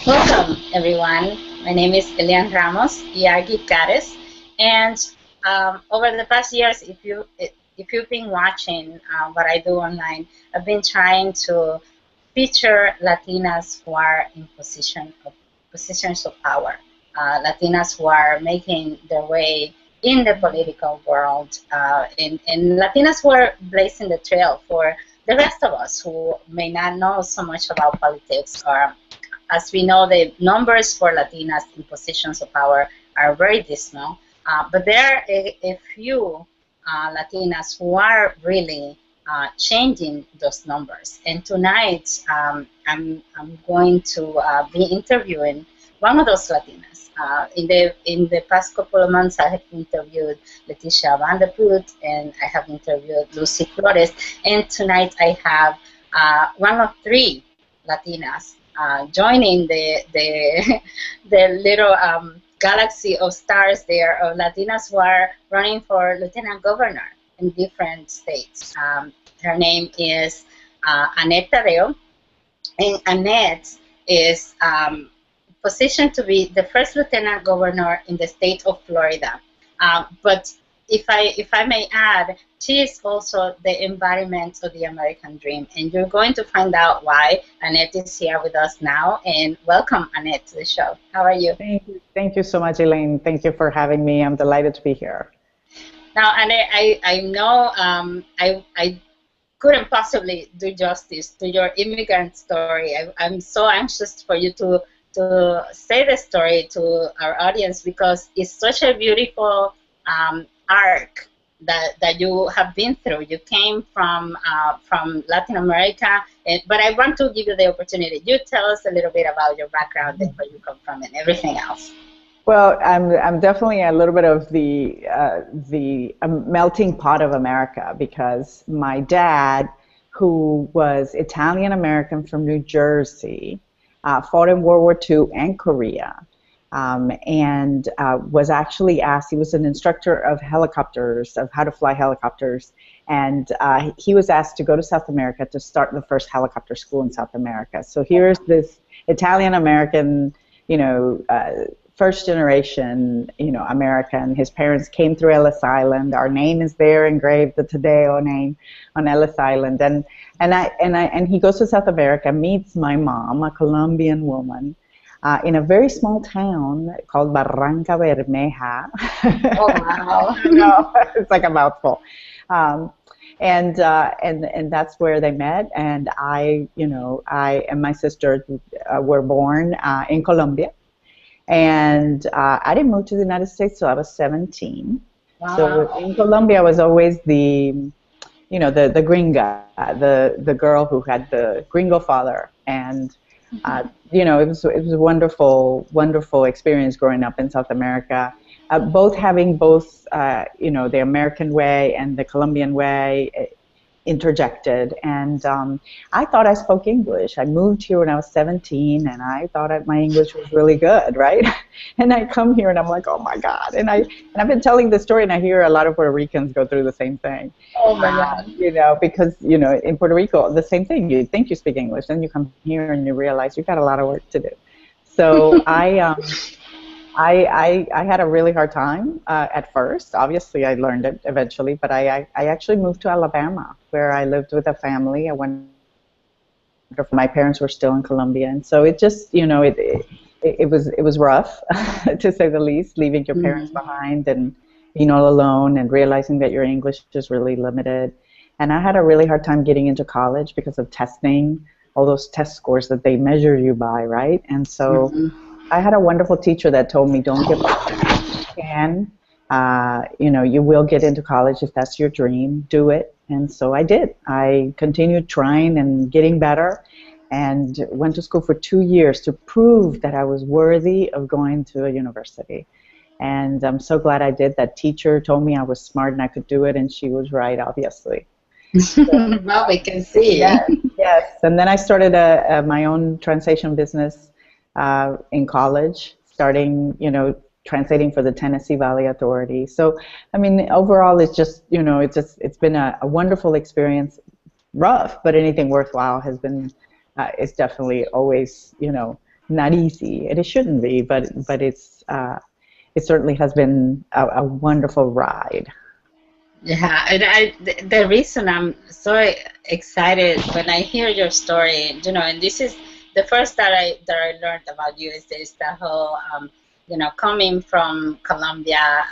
Welcome, everyone. My name is Elian Ramos, ERG Goddess, and over the past years, if you've been watching what I do online, I've been trying to feature Latinas who are in positions of power, Latinas who are making their way in the political world, and Latinas who are blazing the trail for the rest of us who may not know so much about politics or as we know, the numbers for Latinas in positions of power are very dismal, but there are a few Latinas who are really changing those numbers. And tonight, I'm going to be interviewing one of those Latinas. In the past couple of months, I have interviewed Leticia Vanderput and I have interviewed Lucy Flores. And tonight, I have one of three Latinas joining the the little galaxy of stars there of Latinas who are running for lieutenant governor in different states. Her name is Annette Taddeo, and Annette is positioned to be the first lieutenant governor in the state of Florida. But if I may add, she is also the embodiment of the American dream, and you're going to find out why. Annette is here with us now, and welcome, Annette, to the show. How are you? Thank you so much, Elaine. Thank you for having me. I'm delighted to be here. Now, Annette, I know I couldn't possibly do justice to your immigrant story. I'm so anxious for you to say the story to our audience because it's such a beautiful arc that you have been through. You came from Latin America, but I want to give you the opportunity. You tell us a little bit about your background and where you come from and everything else. Well, I'm definitely a little bit of the melting pot of America because my dad, who was Italian American from New Jersey, fought in World War II and Korea. And was actually asked, he was an instructor of helicopters, of how to fly helicopters, and he was asked to go to South America to start the first helicopter school in South America. So here's this Italian-American, first generation, American. His parents came through Ellis Island. Our name is there engraved, the Taddeo name on Ellis Island. And he goes to South America, meets my mom, a Colombian woman, in a very small town called Barrancabermeja. Oh, wow. No, it's like a mouthful. And that's where they met. And I and my sister were born in Colombia. And I didn't move to the United States till I was 17. Wow. So in Colombia, I was always the gringa, the girl who had the gringo father. And it was a wonderful experience growing up in South America, having the American way and the Colombian way interjected. And I thought I spoke English. I moved here when I was 17, and I thought my English was really good, right? And I come here, and I'm like, oh my God! And I've been telling this story, and I hear a lot of Puerto Ricans go through the same thing. Oh my God! Because in Puerto Rico, the same thing. You think you speak English, then you come here and you realize you've got a lot of work to do. So I had a really hard time at first. Obviously, I learned it eventually, but I actually moved to Alabama, where I lived with a family. My parents were still in Colombia, and so it just, it was rough, to say the least, leaving your parents behind and being all alone and realizing that your English is really limited. And I had a really hard time getting into college because of testing, all those test scores that they measure you by, right? And so I had a wonderful teacher that told me, don't give up. You can. You will get into college if that's your dream. Do it. And so I did. I continued trying and getting better and went to school for 2 years to prove that I was worthy of going to a university. And I'm so glad I did. That teacher told me I was smart and I could do it, and she was right, obviously. So, well, we can see. Yes. And then I started my own translation business in college, starting, translating for the Tennessee Valley Authority. So, I mean, overall, it's just, it's been a wonderful experience. Rough, but anything worthwhile has been, it's definitely always, not easy, and it shouldn't be, but it's it certainly has been a wonderful ride. Yeah, and the reason I'm so excited when I hear your story, and this is the first that I learned about you is the whole, coming from Colombia,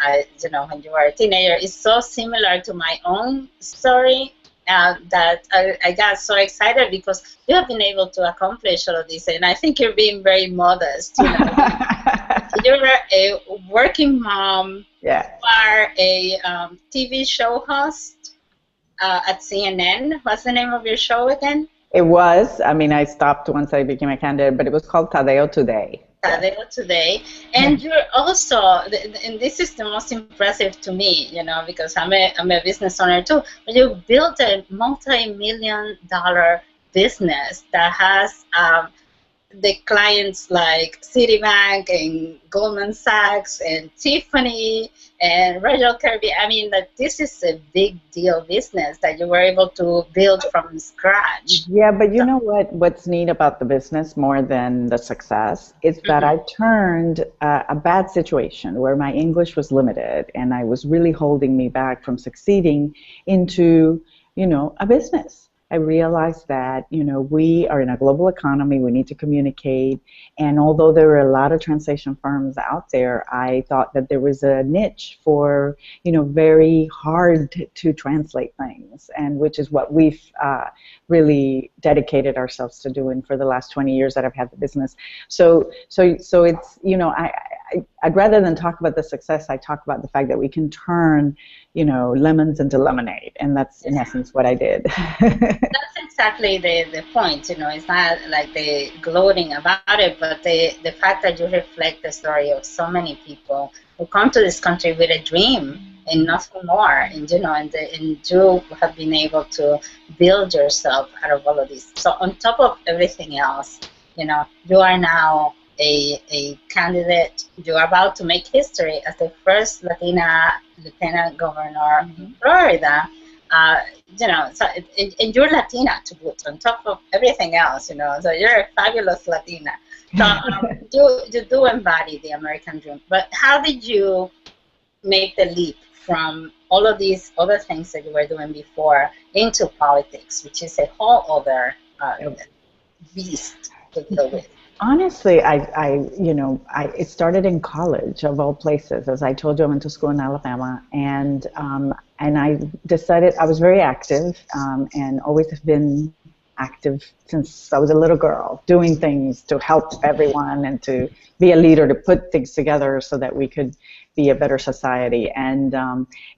when you were a teenager, is so similar to my own story. That I got so excited because you have been able to accomplish all of this, and I think you're being very modest. You're a working mom. Yeah. You are a TV show host at CNN. What's the name of your show again? It was. I mean, I stopped once I became a candidate, but it was called Taddeo Today. Taddeo Today. And you're also, and this is the most impressive to me, because I'm a business owner too. But you built a multi-million-dollar business that has the clients like Citibank and Goldman Sachs and Tiffany and Royal Caribbean. I mean, that this is a big deal business that you were able to build from scratch. Yeah, but you know what's neat about the business more than the success is that I turned a bad situation where my English was limited and I was really holding me back from succeeding into, a business. I realized that, we are in a global economy, we need to communicate, and although there were a lot of translation firms out there, I thought that there was a niche for, very hard to translate things, and which is what we've really dedicated ourselves to doing for the last 20 years that I've had the business. So it's, I'd rather than talk about the success, I talk about the fact that we can turn, lemons into lemonade, and that's in essence what I did. That's exactly the point, it's not like the gloating about it, but the fact that you reflect the story of so many people who come to this country with a dream and nothing more, and you have been able to build yourself out of all of this. So on top of everything else, you are now a candidate. You're about to make history as the first Latina Lieutenant Governor in Florida. And you're Latina to boot, on top of everything else, so you're a fabulous Latina. So you do embody the American dream. But how did you make the leap from all of these other things that you were doing before into politics, which is a whole other beast to deal with? Honestly, it started in college, of all places. As I told you, I went to school in Alabama, and I decided I was very active, and always have been active since I was a little girl, doing things to help everyone and to be a leader, to put things together so that we could be a better society. And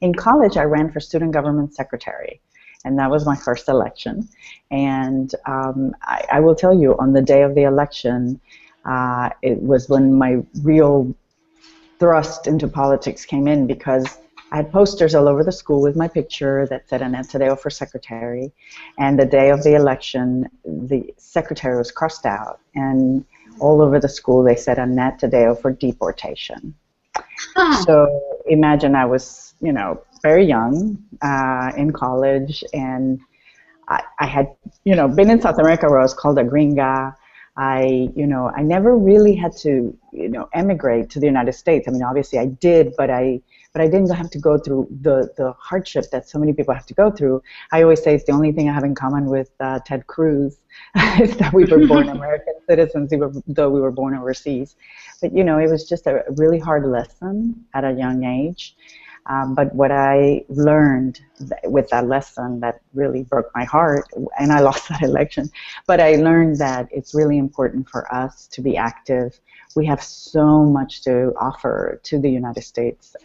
in college, I ran for student government secretary. And that was my first election. And I will tell you, on the day of the election, it was when my real thrust into politics came in, because I had posters all over the school with my picture that said Annette Taddeo for secretary. And the day of the election, the secretary was crossed out. And all over the school, they said Annette Taddeo for deportation. So imagine I was, very young in college, and I had, been in South America where I was called a gringa. I never really had to, emigrate to the United States. I mean, obviously I did, but I didn't have to go through the hardship that so many people have to go through. I always say it's the only thing I have in common with Ted Cruz is that we were born American citizens, though we were born overseas. But, it was just a really hard lesson at a young age. But what I learned with that lesson that really broke my heart, and I lost that election, but I learned that it's really important for us to be active. We have so much to offer to the United States.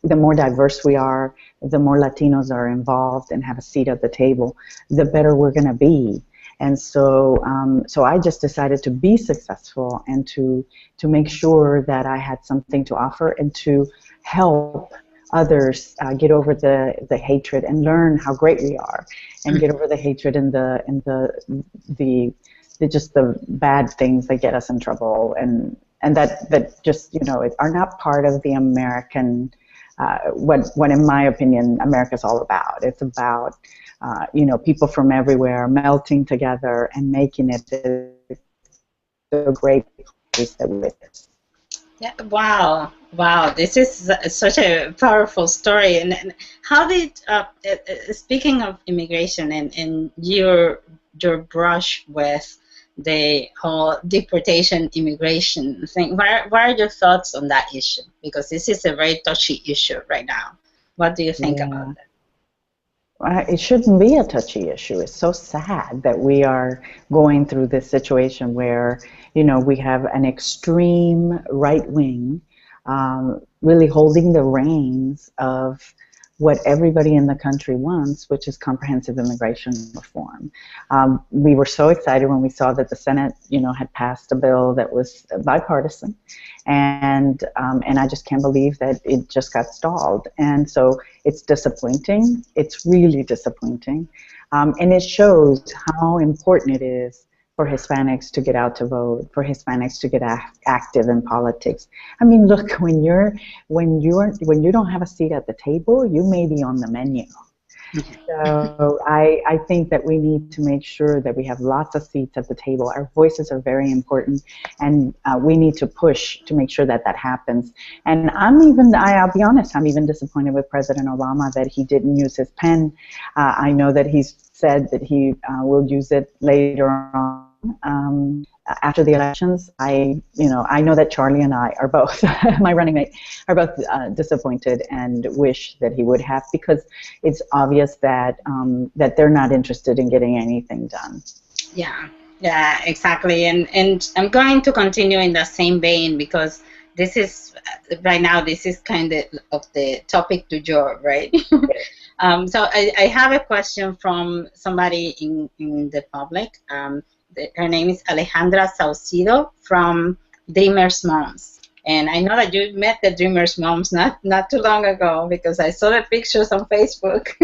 The more diverse we are, the more Latinos are involved and have a seat at the table, the better we're going to be. And so I just decided to be successful and to make sure that I had something to offer and to help others get over the hatred and learn how great we are, and get over the hatred and the just the bad things that get us in trouble, and that just are not part of the American what in my opinion America's all about. It's about people from everywhere melting together and making it a great place that we witnessed. Yeah, wow, wow, this is such a powerful story. And how did, speaking of immigration and your brush with the whole deportation immigration thing, what are your thoughts on that issue? Because this is a very touchy issue right now. What do you think about Yeah. that? It shouldn't be a touchy issue. It's so sad that we are going through this situation where, we have an extreme right wing really holding the reins of what everybody in the country wants, which is comprehensive immigration reform. We were so excited when we saw that the Senate, had passed a bill that was bipartisan, and I just can't believe that it just got stalled. And so it's disappointing. It's really disappointing, and it shows how important it is for Hispanics to get out to vote, for Hispanics to get active in politics. I mean, look, when you don't have a seat at the table, you may be on the menu. So I think that we need to make sure that we have lots of seats at the table. Our voices are very important, and we need to push to make sure that that happens. And I'll be honest, I'm even disappointed with President Obama that he didn't use his pen. I know that he's said that he will use it later on. After the elections, I know that Charlie and I are both, my running mate, are both disappointed and wish that he would have, because it's obvious that that they're not interested in getting anything done. Yeah, yeah, exactly. And I'm going to continue in the same vein, because this is right now, this is kind of the topic du jour, right? So I have a question from somebody in the public. Her name is Alejandra Saucedo from Dreamers Moms. And I know that you met the Dreamers Moms not too long ago, because I saw the pictures on Facebook.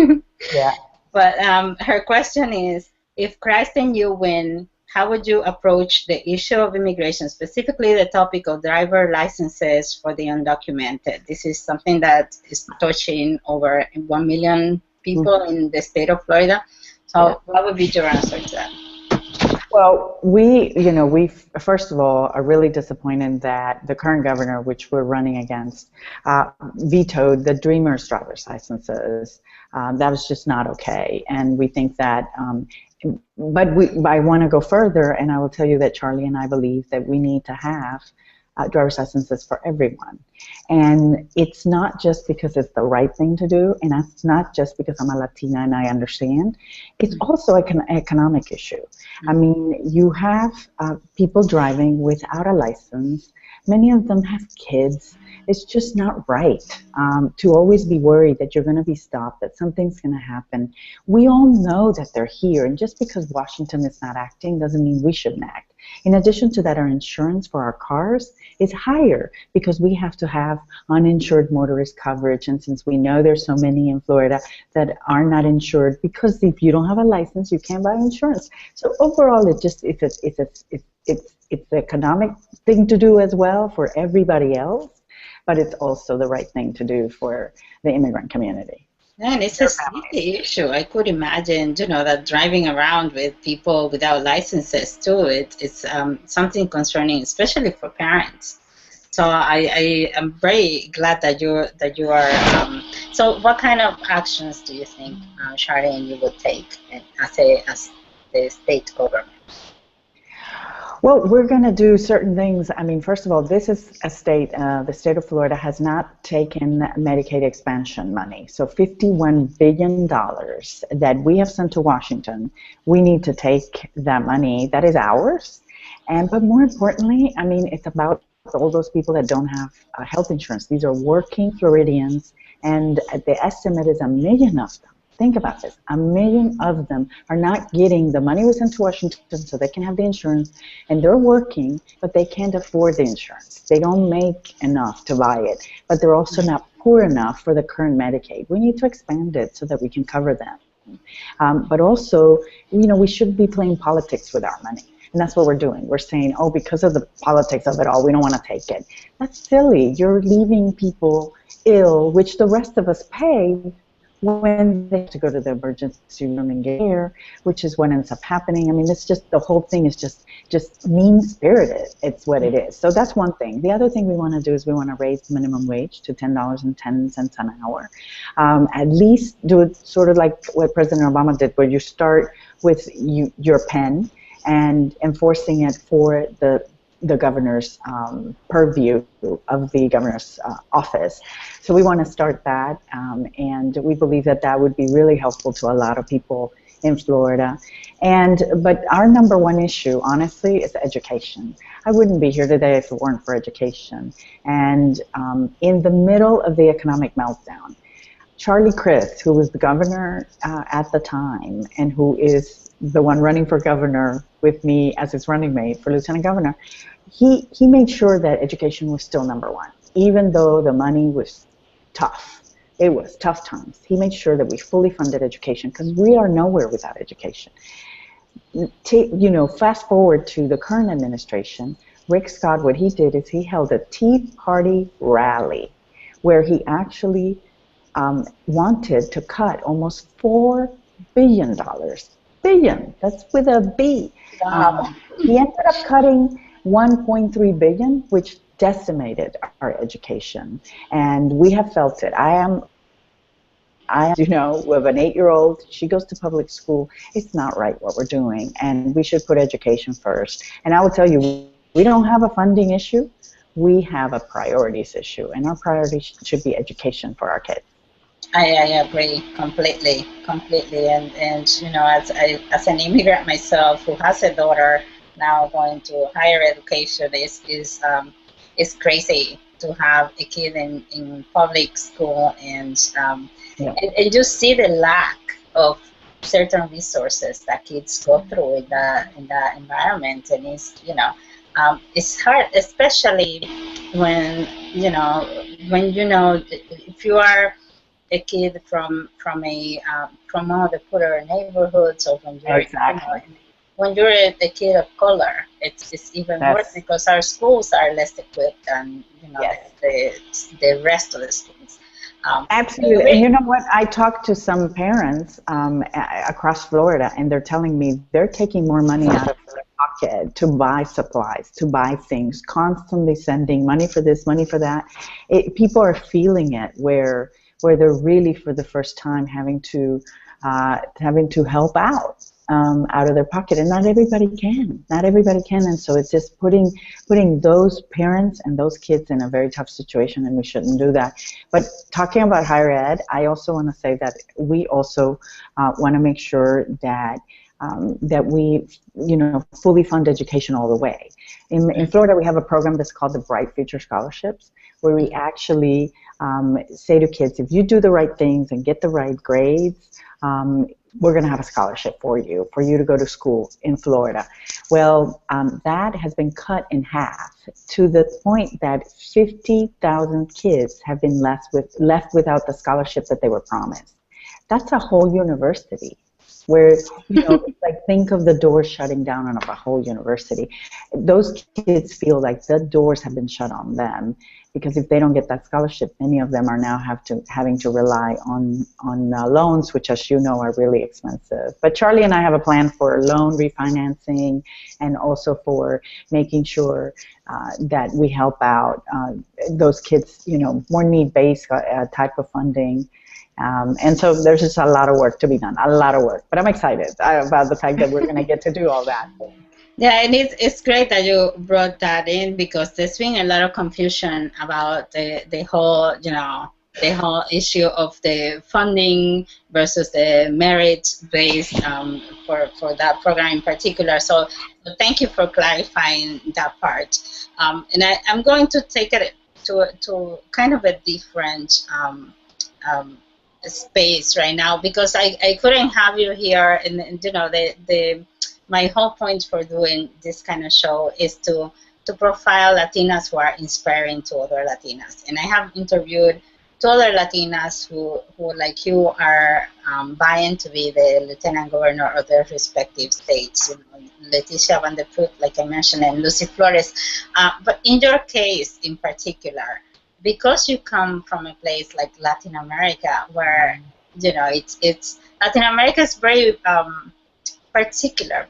Yeah. But her question is, if Christ and you win, how would you approach the issue of immigration, specifically the topic of driver licenses for the undocumented? This is something that is touching over 1 million people in the state of Florida. So what would be your answer to that? Well, we first of all are really disappointed that the current governor, which we're running against, vetoed the Dreamers driver's licenses. That was just not okay, and we think that. But I want to go further, and I will tell you that Charlie and I believe that we need to have driver's licenses for everyone. And it's not just because it's the right thing to do, and it's not just because I'm a Latina and I understand. It's also an economic issue. I mean, you have people driving without a license. Many of them have kids. It's just not right to always be worried that you're going to be stopped, that something's going to happen. We all know that they're here, and just because Washington is not acting doesn't mean we shouldn't act. In addition to that, our insurance for our cars is higher because we have to have uninsured motorist coverage, and since we know there's so many in Florida that are not insured, because if you don't have a license, you can't buy insurance. So overall, it's an economic thing to do as well for everybody else, but it's also the right thing to do for the immigrant community. And it's a safety issue. I could imagine, that driving around with people without licenses too. It's something concerning, especially for parents. So I am very glad that you are. So what kind of actions do you think, Charlie, and you would take as the state government? Well, we're going to do certain things. I mean, first of all, this is a state, the state of Florida has not taken Medicaid expansion money. So $51 billion that we have sent to Washington, we need to take that money. That is ours. But more importantly, I mean, it's about all those people that don't have health insurance. These are working Floridians, and the estimate is 1 million of them. Think about this. 1 million of them are not getting the money we sent to Washington so they can have the insurance, and they're working, but they can't afford the insurance. They don't make enough to buy it, but they're also not poor enough for the current Medicaid. We need to expand it so that we can cover them. But also, we shouldn't be playing politics with our money. And that's what we're doing. We're saying, oh, because of the politics of it all, we don't want to take it. That's silly. You're leaving people ill, which the rest of us pay when they have to go to the emergency room and get care, which is what ends up happening. I mean, it's just the whole thing is just mean spirited. It's what it is. So that's one thing. The other thing we want to do is we want to raise the minimum wage to $10.10 an hour. At least do it sort of like what President Obama did, where you start with your pen and enforcing it for the governor's purview of the governor's office. So we want to start that, and we believe that that would be really helpful to a lot of people in Florida. But our number one issue, honestly, is education. I wouldn't be here today if it weren't for education. And in the middle of the economic meltdown, Charlie Crist, who was the governor at the time and who is the one running for governor with me as his running mate for lieutenant governor, he made sure that education was still number one, even though the money was tough. It was tough times. He made sure that we fully funded education because we are nowhere without education. Fast forward to the current administration, Rick Scott, what he did is he held a Tea Party rally where he actually wanted to cut almost $4 billion. Billion, that's with a B. Wow. He ended up cutting $1.3 billion, which decimated our education, and we have felt it. I am, with an 8-year-old, she goes to public school. It's not right what we're doing, and we should put education first. And I will tell you, we don't have a funding issue. We have a priorities issue, and our priority should be education for our kids. I agree completely, and as an immigrant myself who has a daughter now going to higher education, is crazy to have a kid in public school, and you see the lack of certain resources that kids go through in that environment, and it's hard, especially when if you are a kid from one of the poorer neighborhoods, or when you're a kid of color, it's even worse because our schools are less equipped than the rest of the schools. Absolutely. And you know what? I talked to some parents across Florida, and they're telling me they're taking more money out of their pocket to buy supplies, to buy things, constantly sending money for this, money for that. People are feeling it where they're really, for the first time, having to help out of their pocket, and not everybody can. Not everybody can, and so it's just putting those parents and those kids in a very tough situation, and we shouldn't do that. But talking about higher ed, I also want to say that we also want to make sure that we, fully fund education all the way. In Florida, we have a program that's called the Bright Future Scholarships, where we actually say to kids, if you do the right things and get the right grades, we're going to have a scholarship for you to go to school in Florida. Well, that has been cut in half to the point that 50,000 kids have been left without the scholarship that they were promised. That's a whole university. Where, like, think of the doors shutting down on a whole university. Those kids feel like the doors have been shut on them, because if they don't get that scholarship, many of them are now having to rely on loans, which, as you know, are really expensive. But Charlie and I have a plan for loan refinancing, and also for making sure that we help out those kids, more need-based type of funding. And so there's just a lot of work to be done, a lot of work. But I'm excited about the fact that we're going to get to do all that. Yeah, and it's great that you brought that in, because there's been a lot of confusion about the whole issue of the funding versus the merit-based for that program in particular. So thank you for clarifying that part. And I'm going to take it to kind of a different space right now, because I couldn't have you here, and my whole point for doing this kind of show is to profile Latinas who are inspiring to other Latinas. And I have interviewed 2 other Latinas who like you, are vying to be the Lieutenant Governor of their respective states. Leticia Van der Put, like I mentioned, and Lucy Flores. But in your case in particular, because you come from a place like Latin America, where it's Latin America is very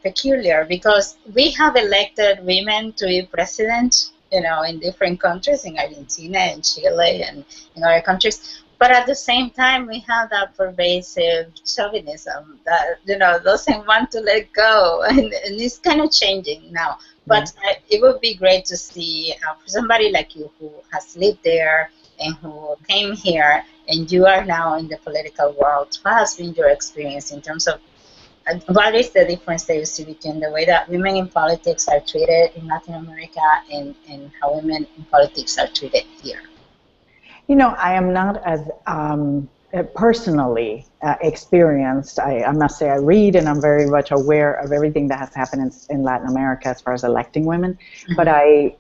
peculiar, because we have elected women to be president, in different countries, in Argentina and Chile and in other countries. But at the same time, we have that pervasive chauvinism that, doesn't want to let go. And it's kind of changing now. But it would be great to see for somebody like you who has lived there and who came here, and you are now in the political world. What has been your experience in terms of what is the difference that you see between the way that women in politics are treated in Latin America and how women in politics are treated here? I am not as personally experienced. I must say I read and I'm very much aware of everything that has happened in Latin America as far as electing women, but I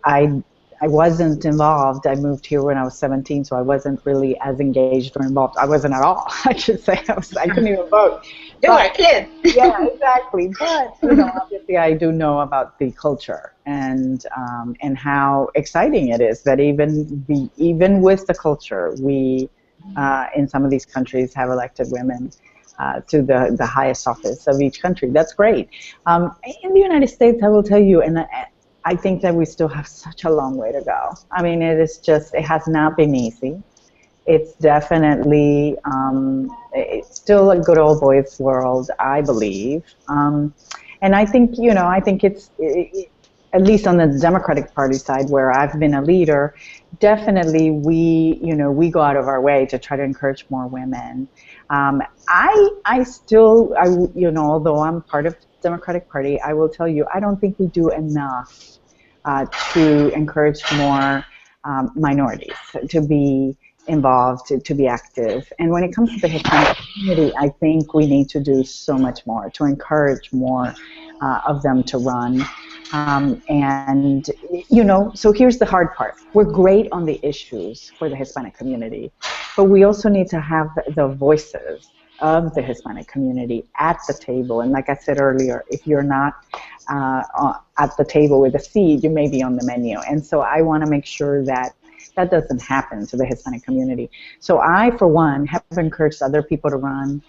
wasn't involved. I moved here when I was 17, so I wasn't really as engaged or involved. I wasn't at all, I should say. I couldn't even vote. You are a kid. Yeah, exactly. But, obviously I do know about the culture and how exciting it is that even with the culture, we, in some of these countries, have elected women to the highest office of each country. That's great. In the United States, I will tell you, and I think that we still have such a long way to go. I mean, it has not been easy. It's definitely, it's still a good old boys world, I believe. And I think, it's, at least on the Democratic Party side where I've been a leader, definitely we go out of our way to try to encourage more women. I still, although I'm part of the Democratic Party, I will tell you, I don't think we do enough to encourage more minorities to be involved, to be active. And when it comes to the Hispanic community, I think we need to do so much more to encourage more of them to run. So here's the hard part. We're great on the issues for the Hispanic community, but we also need to have the voices of the Hispanic community at the table. And like I said earlier, if you're not at the table with a seat, you may be on the menu. And so I want to make sure that that doesn't happen to the Hispanic community. So I, for one, have encouraged other people to run.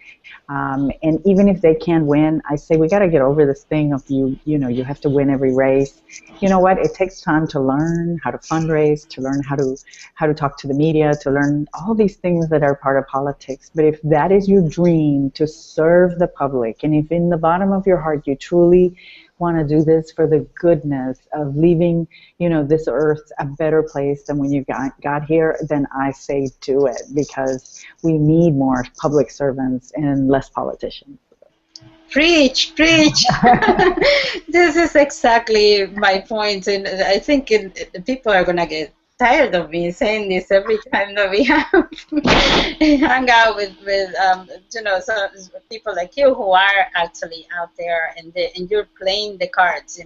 And even if they can't win, I say we got to get over this thing of you have to win every race. You know what? It takes time to learn how to fundraise, to learn how to talk to the media, to learn all these things that are part of politics. But if that is your dream, to serve the public, and if in the bottom of your heart you truly want to do this for the goodness of leaving, this earth a better place than when you got here, then I say do it, because we need more public servants and less politicians. Preach. This is exactly my point, and I think people are gonna get tired of me saying this every time that we have hang out with some people like you who are actually out there and you're playing the cards.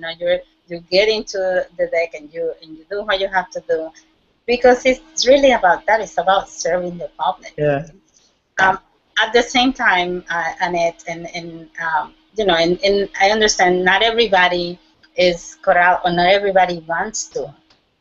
You get into the deck and you do what you have to do, because it's really about that. It's about serving the public. Yeah. At the same time, Annette, and I understand not everybody is cut out, or not everybody wants to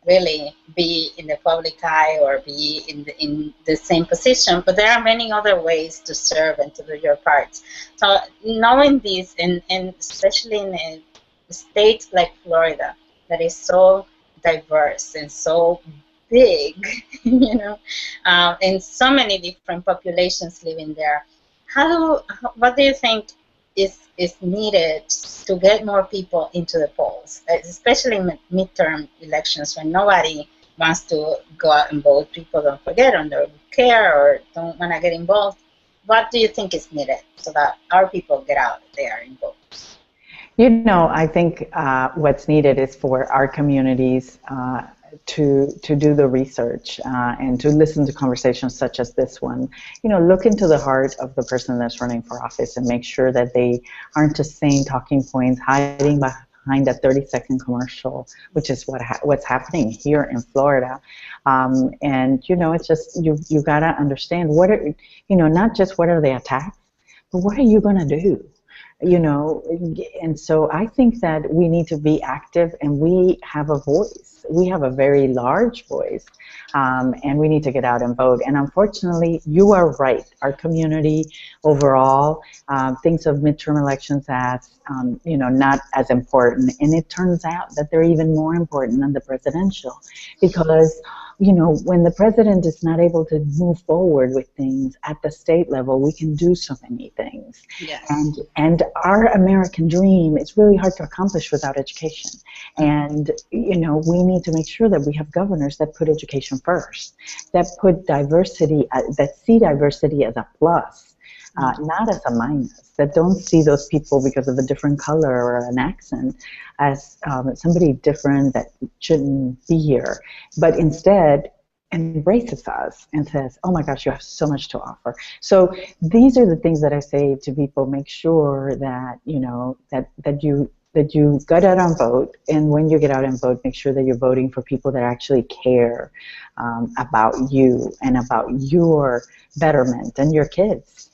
really be in the public eye or be in the same position, but there are many other ways to serve and to do your part. So knowing this, and especially in a state like Florida that is so diverse and so big, and so many different populations living there, what do you think is needed to get more people into the polls, especially in midterm elections when nobody wants to go out and vote? People don't forget or don't care or don't want to get involved. What do you think is needed so that our people get out there and vote? I think what's needed is for our communities to do the research and to listen to conversations such as this one. Look into the heart of the person that's running for office and make sure that they aren't just saying talking points, hiding behind a 30-second commercial, which is what's happening here in Florida. It's just you gotta understand what are not just what are the attacks, but what are you gonna do? And so I think that we need to be active, and we have a voice. we have a very large voice, and we need to get out and vote. And unfortunately, you are right. Our community overall thinks of midterm elections as, not as important. And it turns out that they're even more important than the presidential, because when the president is not able to move forward with things at the state level, we can do so many things. Yes. And our American dream is really hard to accomplish without education. And, we need to make sure that we have governors that put education first, that put diversity, that see diversity as a plus, not as a minus, that don't see those people because of a different color or an accent as somebody different that shouldn't be here, but instead embraces us and says, oh my gosh, you have so much to offer. So these are the things that I say to people: make sure that that you get out and vote, and when you get out and vote, make sure that you're voting for people that actually care about you and about your betterment and your kids.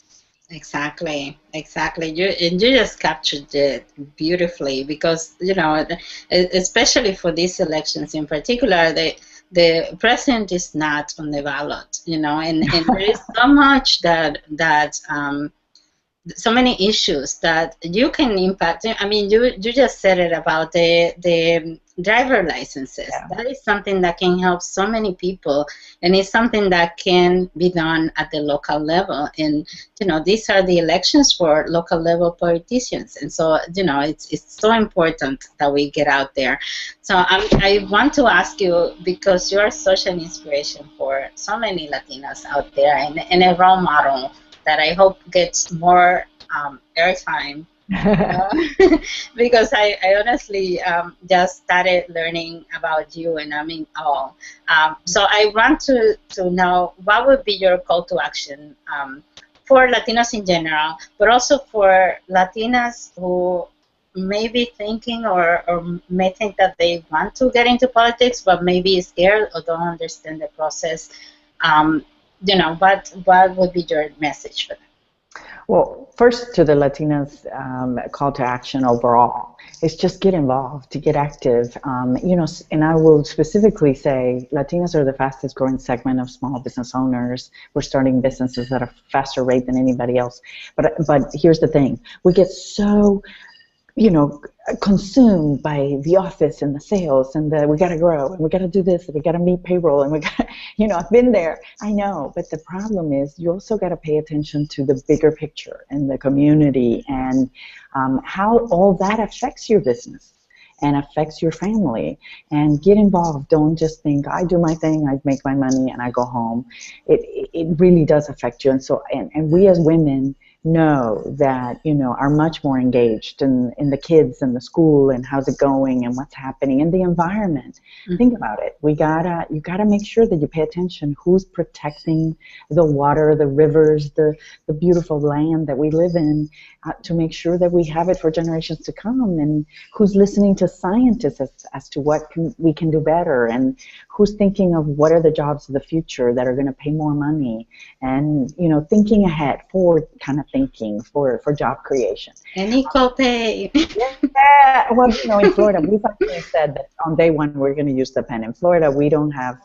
Exactly. You just captured it beautifully, because especially for these elections in particular, the president is not on the ballot, and there is so much that so many issues that you can impact. I mean, you just said it about the driver licenses. Yeah. That is something that can help so many people, and it's something that can be done at the local level. And these are the elections for local level politicians, and so it's so important that we get out there. So I want to ask you, because you're such an inspiration for so many Latinas out there, and a role model that I hope gets more airtime, because I honestly just started learning about you, and I'm in awe. So I want to know, what would be your call to action for Latinos in general, but also for Latinas who may be thinking or may think that they want to get into politics, but maybe is scared or don't understand the process. What would be your message for them? Well, first, to the Latinas, call to action overall is just get involved, to get active. And I will specifically say Latinas are the fastest growing segment of small business owners. We're starting businesses at a faster rate than anybody else. But here's the thing: we get so consumed by the office and the sales and we got to grow and we got to do this and we got to meet payroll and we got, I've been there, I know. But the problem is you also got to pay attention to the bigger picture and the community and how all that affects your business and affects your family. And get involved. Don't just think, I do my thing, I make my money, and I go home. It really does affect you. And so, and we as women know that, are much more engaged in the kids and the school and how's it going and what's happening in the environment. Mm-hmm. Think about it. You gotta make sure that you pay attention. Who's protecting the water, the rivers, the beautiful land that we live in, to make sure that we have it for generations to come, and who's listening to scientists as to what we can do better, and who's thinking of what are the jobs of the future that are going to pay more money, and thinking ahead, forward kind of thinking for job creation. And equal pay. Yeah, well, in Florida, we've actually said that on day one we're going to use the pen. In Florida, we don't have,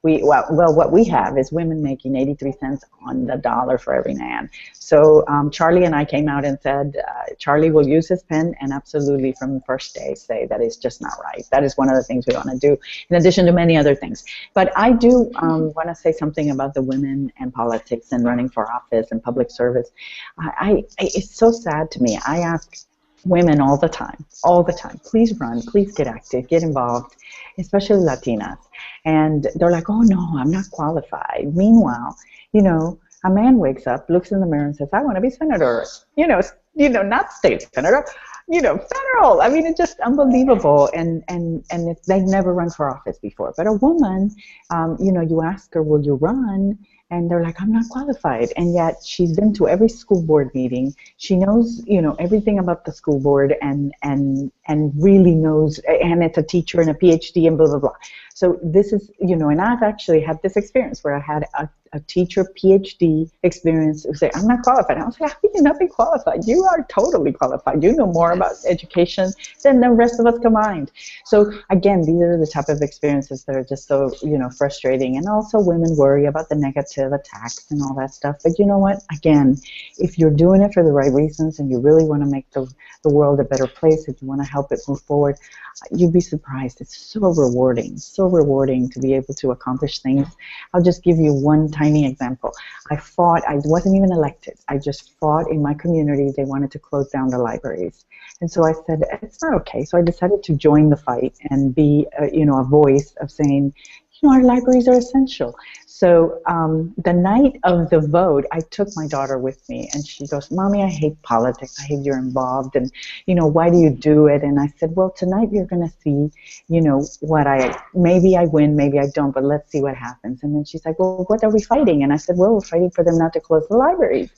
what we have is women making 83 cents on the dollar for every man. So Charlie and I came out and said, Charlie will use his pen, and absolutely from the first day say that is just not right. That is one of the things we want to do, in addition to many other things. But I do want to say something about the women and politics and running for office and public service. It's so sad to me. I ask women all the time, please run, please get active, get involved, especially Latinas. And they're like, oh no, I'm not qualified. Meanwhile, a man wakes up, looks in the mirror and says, I want to be senator, not state senator, federal. I mean, it's just unbelievable. And they've never run for office before. But a woman, you ask her, will you run? And they're like, I'm not qualified. And yet she's been to every school board meeting. She knows, everything about the school board and really knows, and it's a teacher and a PhD and blah, blah, blah. So this is, and I've actually had this experience where I had a teacher PhD experience who say, I'm not qualified. I was like, how can you not be qualified? You are totally qualified. You know more about education than the rest of us combined. So again, these are the type of experiences that are just so, you know, frustrating. And also women worry about the negative attacks and all that stuff. But you know what? Again, if you're doing it for the right reasons and you really want to make the world a better place, if you want to help it move forward, you'd be surprised. It's so rewarding to be able to accomplish things. I'll just give you one tiny example. I wasn't even elected. I just fought in my community. They wanted to close down the libraries. And so I said, it's not okay. So I decided to join the fight and be, you know, a voice of saying, you know, our libraries are essential. So the night of the vote, I took my daughter with me, and she goes, Mommy, I hate politics. I hate you're involved, and, you know, why do you do it? And I said, well, tonight you're going to see, you know, maybe I win, maybe I don't, but let's see what happens. And then she's like, well, what are we fighting? And I said, well, we're fighting for them not to close the libraries.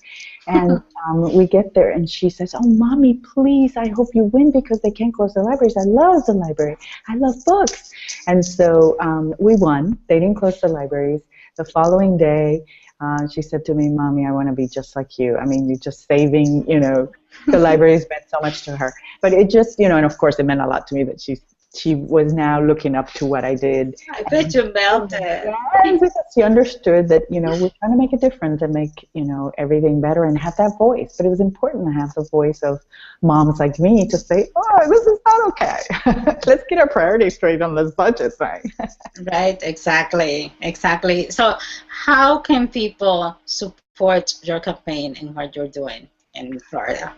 And we get there, and she says, oh, Mommy, please, I hope you win because they can't close the libraries. I love the library. I love books. And so we won. They didn't close the libraries. The following day, she said to me, Mommy, I want to be just like you. I mean, you're just saving, you know, the libraries meant so much to her. But it just, you know, and of course it meant a lot to me that she was now looking up to what I did. I bet you melted. Yes, because she understood that, you know, we're trying to make a difference and make, you know, everything better and have that voice. But it was important to have the voice of moms like me to say, oh, this is not okay. Let's get our priorities straight on this budget thing. Right, exactly. So how can people support your campaign and what you're doing in Florida?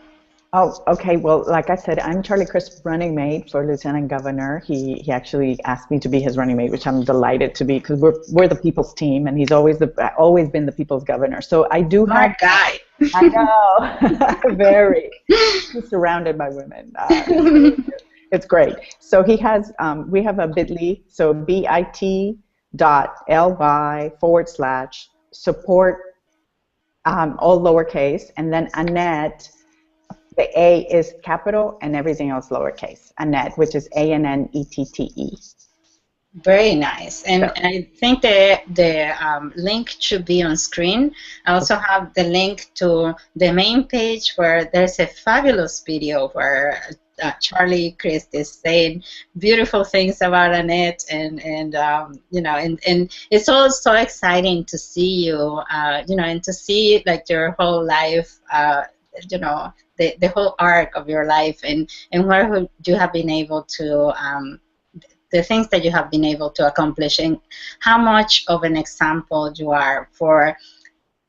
Oh, okay. Well, like I said, I'm Charlie Crist running mate for Lieutenant Governor. He actually asked me to be his running mate, which I'm delighted to be, because we're the people's team, and he's always been the people's governor. So I do have Smart guy. I know, very. He's surrounded by women. It's great. So he has. We have a bit.ly. So bit.ly/support. All lowercase, and then Annette. The A is capital and everything else lowercase. Annette, which is Annette. Very nice. And I think the link should be on screen. I also have the link to the main page where there's a fabulous video where Charlie Crist is saying beautiful things about Annette, and you know, and it's all so exciting to see you, you know, and to see like your whole life, you know, the whole arc of your life, and where you have been able to, the things that you have been able to accomplish, and how much of an example you are for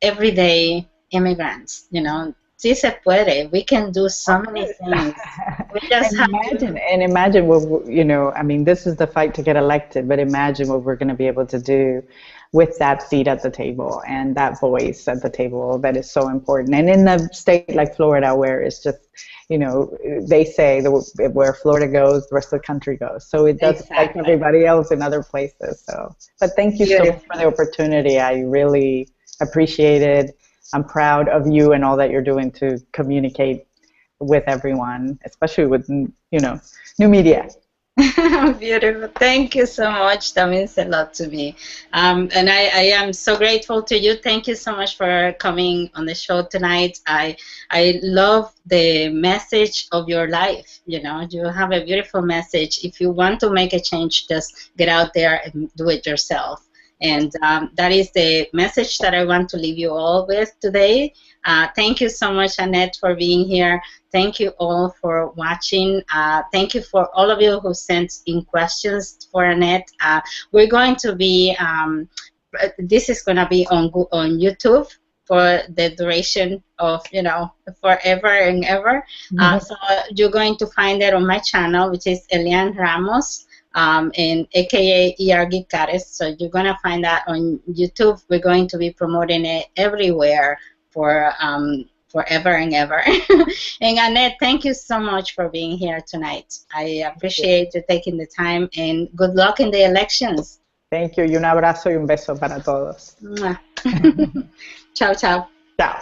everyday immigrants. You know, sí se puede. We can do so many things. We just imagine what, you know, I mean, this is the fight to get elected, but imagine what we're going to be able to do with that seat at the table and that voice at the table that is so important. And in a state like Florida, where it's just, you know, they say where Florida goes, the rest of the country goes. So it does affect everybody else in other places. So, but thank you so much for the opportunity. I really appreciate it. I'm proud of you and all that you're doing to communicate with everyone, especially with, you know, new media. Beautiful. Thank you so much. That means a lot to me. And I am so grateful to you. Thank you so much for coming on the show tonight. I love the message of your life. You know, you have a beautiful message. If you want to make a change, just get out there and do it yourself. And that is the message that I want to leave you all with today. Thank you so much, Annette, for being here. Thank you all for watching. Thank you for all of you who sent in questions for Annette. We're going to be, this is going to be on YouTube for the duration of, you know, forever and ever. So you're going to find it on my channel, which is Elian Ramos. And AKA Geek. So you're going to find that on YouTube. We're going to be promoting it everywhere for forever and ever. And Annette, thank you so much for being here tonight. I appreciate you taking the time, and good luck in the elections. Thank you. Y un abrazo y un beso para todos. Chao, chao. Chao.